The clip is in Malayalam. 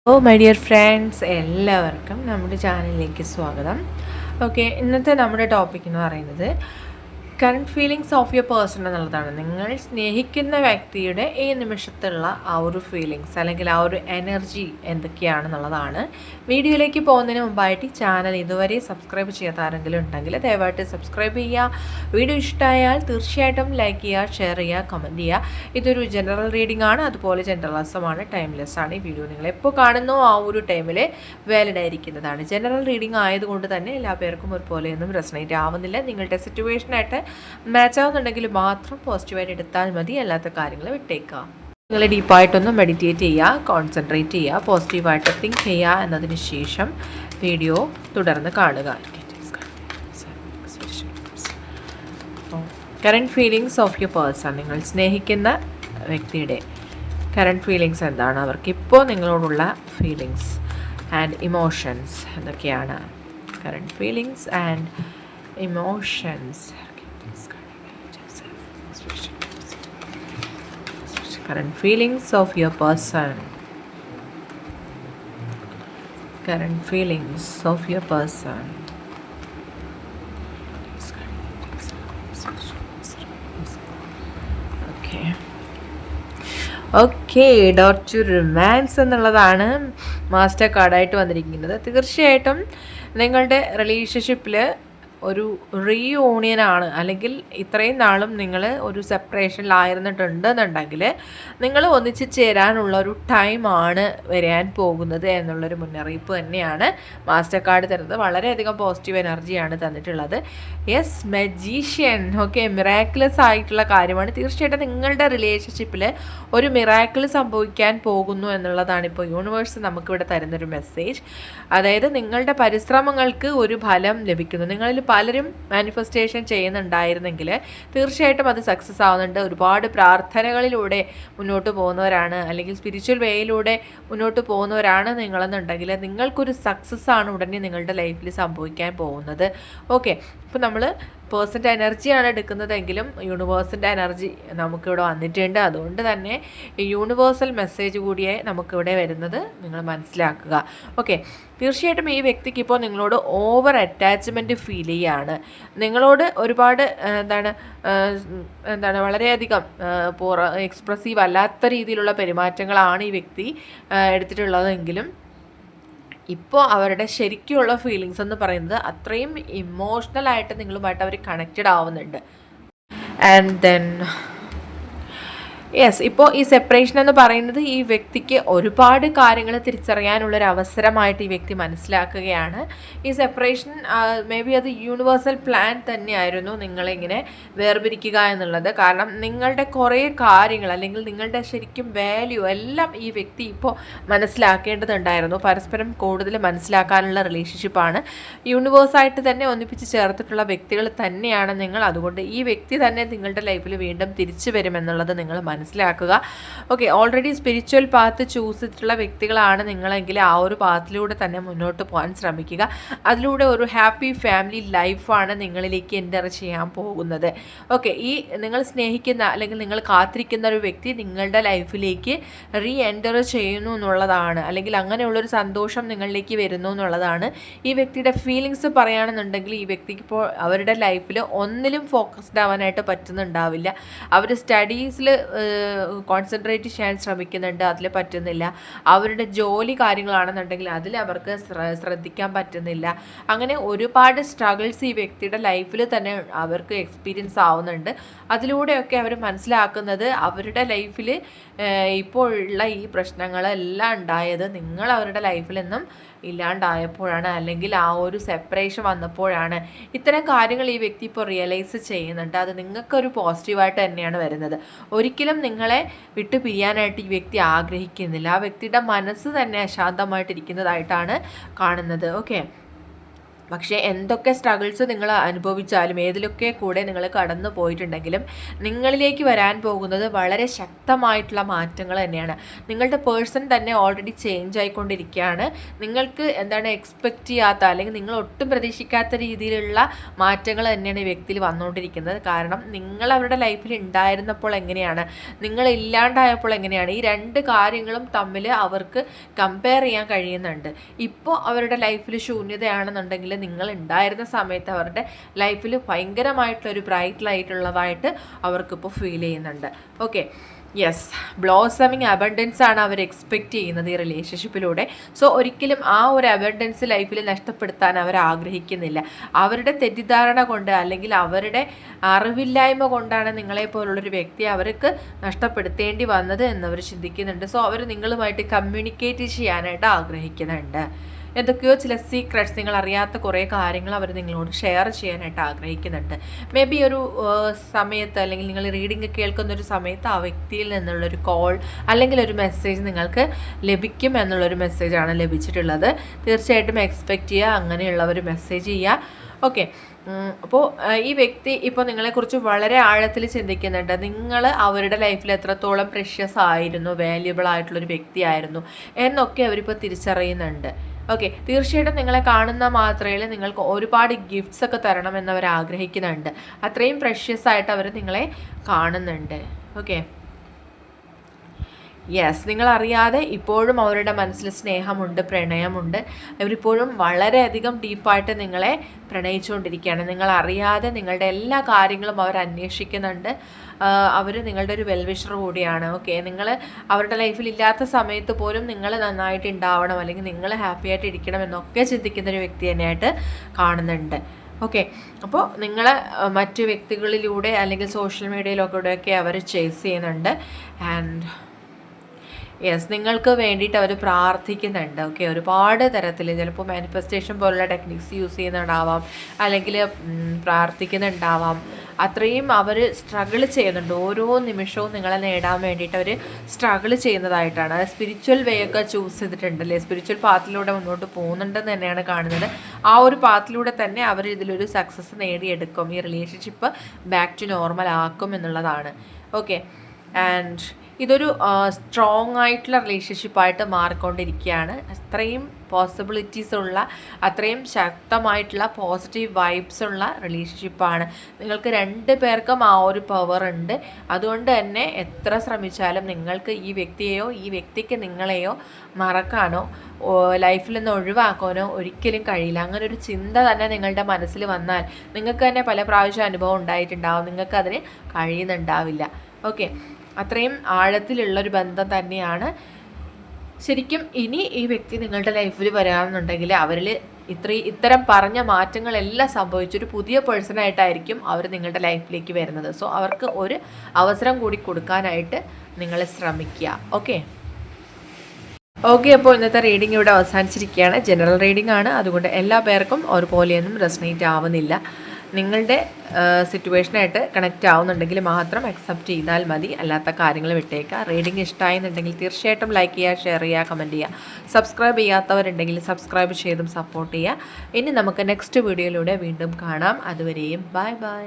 മൈ ഡിയർ ഫ്രണ്ട്സ്, എല്ലാവർക്കും നമ്മുടെ ചാനലിലേക്ക് സ്വാഗതം. ഓക്കെ, ഇന്നത്തെ നമ്മുടെ ടോപ്പിക് എന്ന് പറയുന്നത് current feelings of your person എന്നുള്ളതാണ്. നിങ്ങൾ സ്നേഹിക്കുന്ന വ്യക്തിയുടെ ഈ നിമിഷത്തുള്ള ആ ഒരു ഫീലിങ്സ് അല്ലെങ്കിൽ ആ ഒരു എനർജി എന്തൊക്കെയാണെന്നുള്ളതാണ്. വീഡിയോയിലേക്ക് പോകുന്നതിന് മുമ്പായിട്ട് ഈ ചാനൽ ഇതുവരെ സബ്സ്ക്രൈബ് ചെയ്യാത്ത ആരെങ്കിലും ഉണ്ടെങ്കിൽ ദയവായിട്ട് സബ്സ്ക്രൈബ് ചെയ്യുക. വീഡിയോ ഇഷ്ടമായാൽ തീർച്ചയായിട്ടും ലൈക്ക് ചെയ്യുക, ഷെയർ ചെയ്യുക, കമൻറ്റ് ചെയ്യുക. ഇതൊരു ജനറൽ റീഡിംഗ് ആണ്, അതുപോലെ ജനറലിസമാണ്, ടൈംലെസ് ആണ്. ഈ വീഡിയോ നിങ്ങൾ എപ്പോൾ കാണുന്നോ ആ ഒരു ടൈമിൽ വാലിഡ് ആയിരിക്കുന്നതാണ്. ജനറൽ റീഡിംഗ് ആയതുകൊണ്ട് തന്നെ എല്ലാ പേർക്കും ഒരുപോലെയൊന്നും റെസണേറ്റ് ആവുന്നില്ല. നിങ്ങളുടെ സിറ്റുവേഷനായിട്ട് മാച്ച് ആവുന്നുണ്ടെങ്കിൽ മാത്രം പോസിറ്റീവായിട്ട് എടുത്താൽ മതി, അല്ലാത്ത കാര്യങ്ങൾ വിട്ടേക്കുക. നിങ്ങൾ ഡീപ്പായിട്ടൊന്ന് മെഡിറ്റേറ്റ് ചെയ്യുക, കോൺസെൻട്രേറ്റ് ചെയ്യുക, പോസിറ്റീവായിട്ട് തിങ്ക് ചെയ്യുക. എന്നതിന് ശേഷം വീഡിയോ തുടർന്ന് കാണുക. Current feelings of your person, നിങ്ങൾ സ്നേഹിക്കുന്ന വ്യക്തിയുടെ കറണ്ട് ഫീലിങ്സ് എന്താണ്, അവർക്കിപ്പോൾ നിങ്ങളോടുള്ള ഫീലിങ്സ് ആൻഡ് ഇമോഷൻസ് എന്തൊക്കെയാണ്. Current feelings and emotions. Current feelings of your person. Current feelings of your person. Okay, door to romance എന്നുള്ളതാണ് മാസ്റ്റർ കാർഡായിട്ട് വന്നിരിക്കുന്നത്. തീർച്ചയായിട്ടും നിങ്ങളുടെ റിലേഷൻഷിപ്പിൽ ഒരു റീയൂണിയനാണ്, അല്ലെങ്കിൽ ഇത്രയും നാളും നിങ്ങൾ ഒരു സെപ്പറേഷനിലായിരുന്നിട്ടുണ്ടെന്നുണ്ടെങ്കിൽ നിങ്ങൾ ഒന്നിച്ച് ചേരാനുള്ള ഒരു ടൈമാണ് വരാൻ പോകുന്നത് എന്നുള്ളൊരു മുന്നറിയിപ്പ് തന്നെയാണ് മാസ്റ്റർ കാർഡ് തരുന്നത്. വളരെയധികം പോസിറ്റീവ് എനർജിയാണ് തന്നിട്ടുള്ളത്. Yes, magician. ഓക്കെ, മിറാക്കിളസ് ആയിട്ടുള്ള കാര്യമാണ്. തീർച്ചയായിട്ടും നിങ്ങളുടെ റിലേഷൻഷിപ്പിൽ ഒരു മിറാക്കിൾ സംഭവിക്കാൻ പോകുന്നു എന്നുള്ളതാണ് ഇപ്പോൾ യൂണിവേഴ്സ് നമുക്കിവിടെ തരുന്നൊരു മെസ്സേജ്. അതായത് നിങ്ങളുടെ പരിശ്രമങ്ങൾക്ക് ഒരു ഫലം ലഭിക്കുന്നു. നിങ്ങളിൽ പലരും മാനിഫെസ്റ്റേഷൻ ചെയ്യുന്നുണ്ടായിരുന്നെങ്കിൽ തീർച്ചയായിട്ടും അത് സക്സസ് ആവുന്നുണ്ട്. ഒരുപാട് പ്രാർത്ഥനകളിലൂടെ മുന്നോട്ട് പോകുന്നവരാണ്, അല്ലെങ്കിൽ സ്പിരിച്വൽ വേയിലൂടെ മുന്നോട്ട് പോകുന്നവരാണ് നിങ്ങളെന്നുണ്ടെങ്കിൽ നിങ്ങൾക്കൊരു സക്സസ് ആണ് ഉടനെ നിങ്ങളുടെ ലൈഫിൽ സംഭവിക്കാൻ പോകുന്നത്. ഓക്കെ, ഇപ്പോൾ നമ്മൾ പേഴ്സൻ്റെ എനർജിയാണ് എടുക്കുന്നതെങ്കിലും യൂണിവേഴ്സിൻ്റെ എനർജി നമുക്കിവിടെ വന്നിട്ടുണ്ട്. അതുകൊണ്ട് തന്നെ യൂണിവേഴ്സൽ മെസ്സേജ് കൂടിയേ നമുക്കിവിടെ വരുന്നത് നിങ്ങൾ മനസ്സിലാക്കുക. ഓക്കെ, തീർച്ചയായിട്ടും ഈ വ്യക്തിക്ക് ഇപ്പോൾ നിങ്ങളോട് ഓവർ അറ്റാച്ച്മെൻറ്റ് ഫീൽ ചെയ്യുകയാണ്. നിങ്ങളോട് ഒരുപാട് എന്താണ് വളരെയധികം എക്സ്പ്രസീവ് അല്ലാത്ത രീതിയിലുള്ള പെരുമാറ്റങ്ങളാണ് ഈ വ്യക്തി എടുത്തിട്ടുള്ളതെങ്കിലും ഇപ്പോൾ അവരുടെ ശരിക്കുള്ള ഫീലിങ്സ് എന്ന് പറയുന്നത് അത്രയും ഇമോഷണലായിട്ട് നിങ്ങളുമായിട്ട് അവർ കണക്റ്റഡ് ആവുന്നുണ്ട്. ആൻഡ് ദെൻ യെസ്, ഇപ്പോൾ ഈ സെപ്പറേഷൻ എന്ന് പറയുന്നത് ഈ വ്യക്തിക്ക് ഒരുപാട് കാര്യങ്ങൾ തിരിച്ചറിയാനുള്ളൊരു അവസരമായിട്ട് ഈ വ്യക്തി മനസ്സിലാക്കുകയാണ്. ഈ സെപ്പറേഷൻ മേ ബി അത് യൂണിവേഴ്സൽ പ്ലാൻ തന്നെയായിരുന്നു, നിങ്ങളിങ്ങനെ വേർപിരിക്കുക എന്നുള്ളത്. കാരണം നിങ്ങളുടെ കുറേ കാര്യങ്ങൾ അല്ലെങ്കിൽ നിങ്ങളുടെ ശരിക്കും വാല്യൂ എല്ലാം ഈ വ്യക്തി ഇപ്പോൾ മനസ്സിലാക്കേണ്ടതുണ്ടായിരുന്നു. പരസ്പരം കൂടുതൽ മനസ്സിലാക്കാനുള്ള റിലേഷൻഷിപ്പാണ്. യൂണിവേഴ്സായിട്ട് തന്നെ ഒന്നിപ്പിച്ച് ചേർത്തിട്ടുള്ള വ്യക്തികൾ തന്നെയാണ് നിങ്ങൾ. അതുകൊണ്ട് ഈ വ്യക്തി തന്നെ നിങ്ങളുടെ ലൈഫിൽ വീണ്ടും തിരിച്ചു വരുമെന്നുള്ളത് നിങ്ങൾ മനസ്സിലാക്കുക. Okay, already spiritual path choose ചെയ്തിട്ടുള്ള വ്യക്തികളാണ് നിങ്ങളെങ്കിൽ ആ ഒരു പാത്തിലൂടെ തന്നെ മുന്നോട്ട് പോകാൻ ശ്രമിക്കുക. അതിലൂടെ ഒരു ഹാപ്പി ഫാമിലി ലൈഫാണ് നിങ്ങളിലേക്ക് എൻ്റർ ചെയ്യാൻ പോകുന്നത്. ഓക്കെ, ഈ നിങ്ങൾ സ്നേഹിക്കുന്ന അല്ലെങ്കിൽ നിങ്ങൾ കാത്തിരിക്കുന്ന ഒരു വ്യക്തി നിങ്ങളുടെ ലൈഫിലേക്ക് റീ എൻ്റർ ചെയ്യുന്നു എന്നുള്ളതാണ്, അല്ലെങ്കിൽ അങ്ങനെയുള്ളൊരു സന്തോഷം നിങ്ങളിലേക്ക് വരുന്നു എന്നുള്ളതാണ്. ഈ വ്യക്തിയുടെ ഫീലിങ്സ് പറയുകയാണെന്നുണ്ടെങ്കിൽ ഈ വ്യക്തിക്ക് ഇപ്പോൾ അവരുടെ ലൈഫിൽ ഒന്നിലും ഫോക്കസ്ഡ് ആവാനായിട്ട് പറ്റുന്നുണ്ടാവില്ല. അവർ സ്റ്റഡീസിൽ കോൺസെൻട്രേറ്റ് ചെയ്യാൻ ശ്രമിക്കുന്നുണ്ട്, അതിൽ പറ്റുന്നില്ല. അവരുടെ ജോലി കാര്യങ്ങളാണെന്നുണ്ടെങ്കിൽ അതിൽ അവർക്ക് ശ്രദ്ധിക്കാൻ പറ്റുന്നില്ല. അങ്ങനെ ഒരുപാട് സ്ട്രഗിൾസ് ഈ വ്യക്തിയുടെ ലൈഫിൽ തന്നെ അവർക്ക് എക്സ്പീരിയൻസ് ആവുന്നുണ്ട്. അതിലൂടെയൊക്കെ അവർ മനസ്സിലാക്കുന്നത് അവരുടെ ലൈഫിൽ ഇപ്പോൾ ഉള്ള ഈ പ്രശ്നങ്ങളെല്ലാം ഉണ്ടായത് നിങ്ങൾ അവരുടെ ലൈഫിൽ നിന്നും ഇല്ലാണ്ടായപ്പോഴാണ്, അല്ലെങ്കിൽ ആ ഒരു സെപ്പറേഷൻ വന്നപ്പോഴാണ്. ഇത്തരം കാര്യങ്ങൾ ഈ വ്യക്തി ഇപ്പോൾ റിയലൈസ് ചെയ്യുന്നുണ്ട്. അത് നിങ്ങൾക്കൊരു പോസിറ്റീവായിട്ട് തന്നെയാണ് വരുന്നത്. ഒരിക്കലും നിങ്ങളെ വിട്ടു പിരിയാനായിട്ട് ഈ വ്യക്തി ആഗ്രഹിക്കുന്നില്ല. ആ വ്യക്തിയുടെ മനസ്സ് തന്നെ അശാന്തമായിട്ടിരിക്കുന്നതായിട്ടാണ് കാണുന്നത്. ഓക്കെ, പക്ഷേ എന്തൊക്കെ സ്ട്രഗിൾസ് നിങ്ങൾ അനുഭവിച്ചാലും ഏതിലൊക്കെ കൂടെ നിങ്ങൾ കടന്നു പോയിട്ടുണ്ടെങ്കിലും നിങ്ങളിലേക്ക് വരാൻ പോകുന്നത് വളരെ ശക്തമായിട്ടുള്ള മാറ്റങ്ങൾ തന്നെയാണ്. നിങ്ങളുടെ പേഴ്സൺ തന്നെ ഓൾറെഡി ചേഞ്ച് ആയിക്കൊണ്ടിരിക്കുകയാണ്. നിങ്ങൾക്ക് എന്താണ് എക്സ്പെക്റ്റ് ചെയ്യാത്ത അല്ലെങ്കിൽ നിങ്ങൾ ഒട്ടും പ്രതീക്ഷിക്കാത്ത രീതിയിലുള്ള മാറ്റങ്ങൾ തന്നെയാണ് ഈ വ്യക്തിയിൽ വന്നുകൊണ്ടിരിക്കുന്നത്. കാരണം നിങ്ങൾ അവരുടെ ലൈഫിൽ ഉണ്ടായിരുന്നപ്പോൾ എങ്ങനെയാണ്, നിങ്ങൾ ഇല്ലാണ്ടായപ്പോൾ എങ്ങനെയാണ്, ഈ രണ്ട് കാര്യങ്ങളും തമ്മിൽ അവർക്ക് കമ്പയർ ചെയ്യാൻ കഴിയുന്നുണ്ട്. ഇപ്പോൾ അവരുടെ ലൈഫിൽ ശൂന്യതയാണെന്നുണ്ടെങ്കിൽ നിങ്ങൾ ഉണ്ടായിരുന്ന സമയത്ത് അവരുടെ ലൈഫിൽ ഭയങ്കരമായിട്ടുള്ളൊരു ബ്രൈറ്റ് ലൈറ്റുള്ളതായിട്ട് അവർക്കിപ്പോൾ ഫീൽ ചെയ്യുന്നുണ്ട്. ഓക്കെ, യെസ്, ബ്ലോസമിങ് അബണ്ടൻസ് ആണ് അവർ എക്സ്പെക്റ്റ് ചെയ്യുന്നത് ഈ റിലേഷൻഷിപ്പിലൂടെ. സോ ഒരിക്കലും ആ ഒരു അബണ്ടൻസ് ലൈഫിൽ നഷ്ടപ്പെടുത്താൻ അവർ ആഗ്രഹിക്കുന്നില്ല. അവരുടെ തെറ്റിദ്ധാരണ കൊണ്ട് അല്ലെങ്കിൽ അവരുടെ അറിവില്ലായ്മ കൊണ്ടാണ് നിങ്ങളെപ്പോലുള്ളൊരു വ്യക്തിയെ അവർക്ക് നഷ്ടപ്പെടുത്തേണ്ടി വന്നത് എന്നവർ ചിന്തിക്കുന്നുണ്ട്. സോ അവർ നിങ്ങളുമായിട്ട് കമ്മ്യൂണിക്കേറ്റ് ചെയ്യാനായിട്ട് ആഗ്രഹിക്കുന്നുണ്ട്. എന്തൊക്കെയോ ചില സീക്രട്സ്, നിങ്ങൾ അറിയാത്ത കുറേ കാര്യങ്ങൾ അവർ നിങ്ങളോട് ഷെയർ ചെയ്യാനായിട്ട് ആഗ്രഹിക്കുന്നുണ്ട്. മേ ബി ഒരു സമയത്ത് അല്ലെങ്കിൽ നിങ്ങൾ റീഡിങ് കേൾക്കുന്നൊരു സമയത്ത് ആ വ്യക്തിയിൽ നിന്നുള്ളൊരു കോൾ അല്ലെങ്കിൽ ഒരു മെസ്സേജ് നിങ്ങൾക്ക് ലഭിക്കും എന്നുള്ളൊരു മെസ്സേജാണ് ലഭിച്ചിട്ടുള്ളത്. തീർച്ചയായിട്ടും എക്സ്പെക്റ്റ് ചെയ്യുക, അങ്ങനെയുള്ള ഒരു മെസ്സേജ് ചെയ്യുക. ഓക്കെ, അപ്പോൾ ഈ വ്യക്തി ഇപ്പോൾ നിങ്ങളെക്കുറിച്ച് വളരെ ആഴത്തിൽ ചിന്തിക്കുന്നുണ്ട്. നിങ്ങൾ അവരുടെ ലൈഫിൽ എത്രത്തോളം പ്രഷ്യസ് ആയിരുന്നു, വാല്യുബിൾ ആയിട്ടുള്ളൊരു വ്യക്തിയായിരുന്നു എന്നൊക്കെ അവരിപ്പോൾ തിരിച്ചറിയുന്നുണ്ട്. ഓക്കെ, തീർച്ചയായിട്ടും നിങ്ങളെ കാണുന്ന മാത്രയിൽ നിങ്ങൾക്ക് ഒരുപാട് ഗിഫ്റ്റ്സ് ഒക്കെ തരണമെന്ന് അവർ ആഗ്രഹിക്കുന്നുണ്ട്. അത്രയും പ്രഷ്യസ് ആയിട്ട് അവർ നിങ്ങളെ കാണുന്നുണ്ട്. ഓക്കെ, യെസ്, നിങ്ങളറിയാതെ ഇപ്പോഴും അവരുടെ മനസ്സിൽ സ്നേഹമുണ്ട്, പ്രണയമുണ്ട്. അവരിപ്പോഴും വളരെയധികം ഡീപ്പായിട്ട് നിങ്ങളെ പ്രണയിച്ചുകൊണ്ടിരിക്കുകയാണ്. നിങ്ങളറിയാതെ നിങ്ങളുടെ എല്ലാ കാര്യങ്ങളും അവർ അന്വേഷിക്കുന്നുണ്ട്. അവർ നിങ്ങളുടെ ഒരു വെൽവിഷർ കൂടിയാണ്. ഓക്കെ, നിങ്ങൾ അവരുടെ ലൈഫിൽ ഇല്ലാത്ത സമയത്ത് പോലും നിങ്ങൾ നന്നായിട്ട് ഉണ്ടാവണം അല്ലെങ്കിൽ നിങ്ങൾ ഹാപ്പി ആയിട്ട് ഇരിക്കണം എന്നൊക്കെ ചിന്തിക്കുന്നൊരു വ്യക്തി തന്നെയായിട്ട് കാണുന്നുണ്ട്. ഓക്കെ, അപ്പോൾ നിങ്ങൾ മറ്റു വ്യക്തികളിലൂടെ അല്ലെങ്കിൽ സോഷ്യൽ മീഡിയയിലൊക്കെ അവർ ചേസ് ചെയ്യുന്നുണ്ട്. ആൻഡ് യെസ്, നിങ്ങൾക്ക് വേണ്ടിയിട്ട് അവർ പ്രാർത്ഥിക്കുന്നുണ്ട്. ഓക്കെ, ഒരുപാട് തരത്തിൽ ചിലപ്പോൾ മാനിഫെസ്റ്റേഷൻ പോലുള്ള ടെക്നിക്സ് യൂസ് ചെയ്യുന്നുണ്ടാവാം, അല്ലെങ്കിൽ പ്രാർത്ഥിക്കുന്നുണ്ടാവാം. അത്രയും അവർ സ്ട്രഗിൾ ചെയ്യുന്നുണ്ട്. ഓരോ നിമിഷവും നിങ്ങളെ നേടാൻ വേണ്ടിയിട്ട് അവർ സ്ട്രഗിൾ ചെയ്യുന്നതായിട്ടാണ്. അത് സ്പിരിച്വൽ വേ ഒക്കെ ചൂസ് ചെയ്തിട്ടുണ്ടല്ലേ, സ്പിരിച്വൽ പാത്തിലൂടെ മുന്നോട്ട് പോകുന്നുണ്ടെന്ന് തന്നെയാണ് കാണുന്നത്. ആ ഒരു പാത്തിലൂടെ തന്നെ അവർ ഇതിലൊരു സക്സസ് നേടിയെടുക്കും, ഈ റിലേഷൻഷിപ്പ് ബാക്ക് ടു നോർമൽ ആക്കും എന്നുള്ളതാണ്. ഓക്കെ, ആൻഡ് ഇതൊരു സ്ട്രോങ് ആയിട്ടുള്ള റിലേഷൻഷിപ്പായിട്ട് മാറിക്കൊണ്ടിരിക്കുകയാണ്. അത്രയും പോസിബിലിറ്റീസ് ഉള്ള, അത്രയും ശക്തമായിട്ടുള്ള പോസിറ്റീവ് വൈബ്സ് ഉള്ള റിലേഷൻഷിപ്പാണ്. നിങ്ങൾക്ക് രണ്ട് പേർക്കും ആ ഒരു പവർ ഉണ്ട്. അതുകൊണ്ട് തന്നെ എത്ര ശ്രമിച്ചാലും നിങ്ങൾക്ക് ഈ വ്യക്തിയെയോ ഈ വ്യക്തിക്ക് നിങ്ങളെയോ മറക്കാനോ ലൈഫിൽ നിന്ന് ഒഴിവാക്കാനോ ഒരിക്കലും കഴിയില്ല. അങ്ങനെ ഒരു ചിന്ത തന്നെ നിങ്ങളുടെ മനസ്സിൽ വന്നാൽ നിങ്ങൾക്ക് തന്നെ പല പ്രാവശ്യം അനുഭവം ഉണ്ടായിട്ടുണ്ടാവും, നിങ്ങൾക്കതിന് കഴിയുന്നുണ്ടാവില്ല. ഓക്കെ, അത്രയും ആഴത്തിലുള്ളൊരു ബന്ധം തന്നെയാണ്. ശരിക്കും ഇനി ഈ വ്യക്തി നിങ്ങളുടെ ലൈഫിൽ വരാമെന്നുണ്ടെങ്കിൽ അവരിൽ ഇത്തരം പറഞ്ഞ മാറ്റങ്ങളെല്ലാം സംഭവിച്ചൊരു പുതിയ പേഴ്സണായിട്ടായിരിക്കും അവർ നിങ്ങളുടെ ലൈഫിലേക്ക് വരുന്നത്. സോ അവർക്ക് ഒരു അവസരം കൂടി കൊടുക്കാനായിട്ട് നിങ്ങൾ ശ്രമിക്കുക. ഓക്കെ, അപ്പോൾ ഇന്നത്തെ റീഡിംഗ് ഇവിടെ അവസാനിച്ചിരിക്കുകയാണ്. ജനറൽ റീഡിംഗ് ആണ്, അതുകൊണ്ട് എല്ലാ പേർക്കും ഒരുപോലെയൊന്നും റെസണേറ്റ് ആവുന്നില്ല. നിങ്ങളുടെ സിറ്റുവേഷനായിട്ട് കണക്റ്റ് ആവുന്നുണ്ടെങ്കിൽ മാത്രം അക്സെപ്റ്റ് ചെയ്താൽ മതി, അല്ലാത്ത കാര്യങ്ങൾ വിട്ടേക്കുക. റീഡിംഗ് ഇഷ്ടമായെന്നുണ്ടെങ്കിൽ തീർച്ചയായിട്ടും ലൈക്ക് ചെയ്യുക, ഷെയർ ചെയ്യുക, കമൻറ്റ് ചെയ്യുക. സബ്സ്ക്രൈബ് ചെയ്യാത്തവരുണ്ടെങ്കിൽ സബ്സ്ക്രൈബ് ചെയ്തും സപ്പോർട്ട് ചെയ്യുക. ഇനി നമുക്ക് നെക്സ്റ്റ് വീഡിയോയിലൂടെ വീണ്ടും കാണാം. അതുവരെയും ബൈ ബൈ.